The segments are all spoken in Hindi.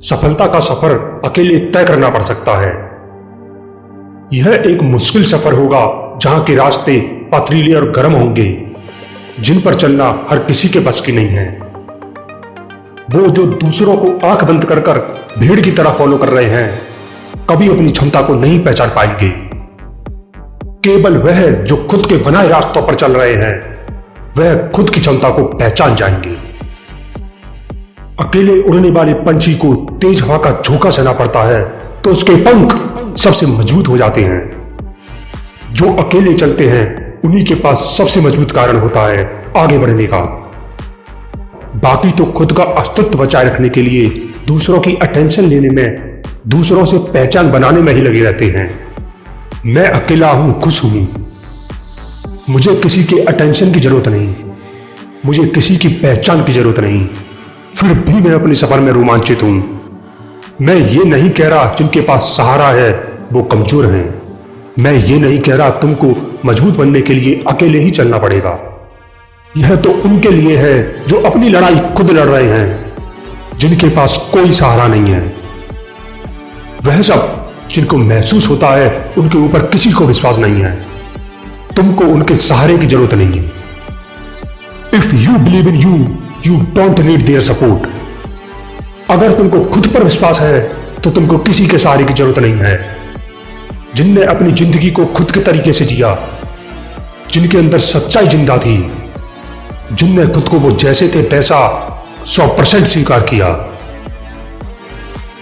सफलता का सफर अकेले तय करना पड़ सकता है। यह एक मुश्किल सफर होगा जहां के रास्ते पथरीले और गर्म होंगे, जिन पर चलना हर किसी के बस की नहीं है। वो जो दूसरों को आंख बंद कर कर भीड़ की तरह फॉलो कर रहे हैं, कभी अपनी क्षमता को नहीं पहचान पाएंगे। केवल वह जो खुद के बनाए रास्तों पर चल रहे हैं, वह खुद की क्षमता को पहचान जाएंगे। अकेले उड़ने वाले पंछी को तेज हवा का झोंका सहना पड़ता है तो उसके पंख सबसे मजबूत हो जाते हैं। जो अकेले चलते हैं उन्हीं के पास सबसे मजबूत कारण होता है आगे बढ़ने का। बाकी तो खुद का अस्तित्व बचाए रखने के लिए दूसरों की अटेंशन लेने में, दूसरों से पहचान बनाने में ही लगे रहते हैं। मैं अकेला हूं, खुश हूं, मुझे किसी के अटेंशन की जरूरत नहीं, मुझे किसी की पहचान की जरूरत नहीं, फिर भी मैं अपने सफर में रोमांचित हूं। मैं ये नहीं कह रहा जिनके पास सहारा है वो कमजोर हैं। मैं ये नहीं कह रहा तुमको मजबूत बनने के लिए अकेले ही चलना पड़ेगा। यह तो उनके लिए है जो अपनी लड़ाई खुद लड़ रहे हैं, जिनके पास कोई सहारा नहीं है। वह सब जिनको महसूस होता है उनके ऊपर किसी को विश्वास नहीं है। तुमको उनके सहारे की जरूरत नहीं है। If you believe in you don't need their support. अगर तुमको खुद पर विश्वास है तो तुमको किसी के सहारे की जरूरत नहीं है। जिनने अपनी जिंदगी को खुद के तरीके से जिया, जिनके अंदर सच्चाई जिंदा थी, जिनने खुद को वो जैसे थे वैसा 100% स्वीकार किया,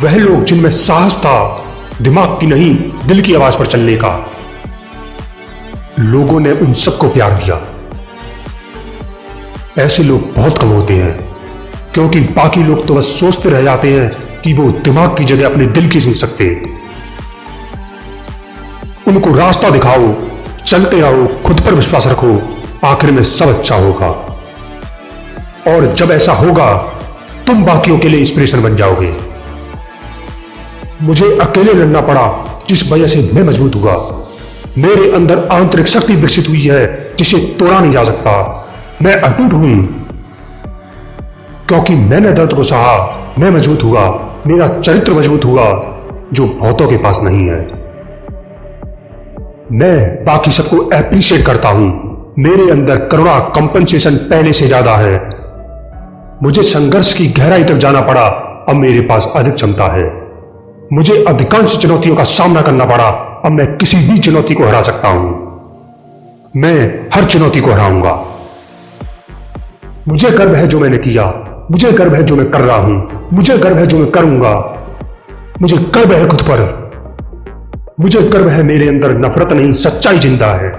वह लोग जिनमें साहस था, दिमाग की नहीं दिल की आवाज पर चलने का, लोगों ने उन सबको प्यार दिया। ऐसे लोग बहुत कम होते हैं, क्योंकि बाकी लोग तो बस सोचते रह जाते हैं कि वो दिमाग की जगह अपने दिल की सुन सकते। उनको रास्ता दिखाओ, चलते रहो, खुद पर विश्वास रखो, आखिर में सब अच्छा होगा। और जब ऐसा होगा तुम बाकियों के लिए इंस्पिरेशन बन जाओगे। मुझे अकेले लड़ना पड़ा जिस वजह से मैं मजबूत हुआ। मेरे अंदर आंतरिक शक्ति विकसित हुई है जिसे तोड़ा नहीं जा सकता। मैं अटूट हूं क्योंकि मैंने दर्द को सहा, मैं मजबूत हुआ, मेरा चरित्र मजबूत हुआ, जो बहुतों के पास नहीं है। मैं बाकी सबको एप्रिशिएट करता हूं। मेरे अंदर करुणा, कंपनसेशन पहले से ज्यादा है। मुझे संघर्ष की गहराई तक जाना पड़ा, अब मेरे पास अधिक क्षमता है। मुझे अधिकांश चुनौतियों का सामना करना पड़ा, अब मैं किसी भी चुनौती को हरा सकता हूं। मैं हर चुनौती को हराऊंगा। मुझे गर्व है जो मैंने किया, मुझे गर्व है जो मैं कर रहा हूं, मुझे गर्व है जो मैं करूंगा, मुझे गर्व है खुद पर, मुझे गर्व है मेरे अंदर नफरत नहीं सच्चाई जिंदा है।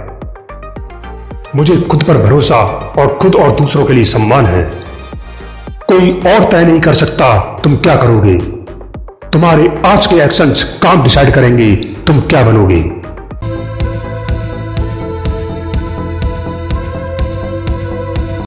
मुझे खुद पर भरोसा और खुद और दूसरों के लिए सम्मान है। कोई और तय नहीं कर सकता तुम क्या करोगे। तुम्हारे आज के एक्शंस काम डिसाइड करेंगे तुम क्या बनोगे।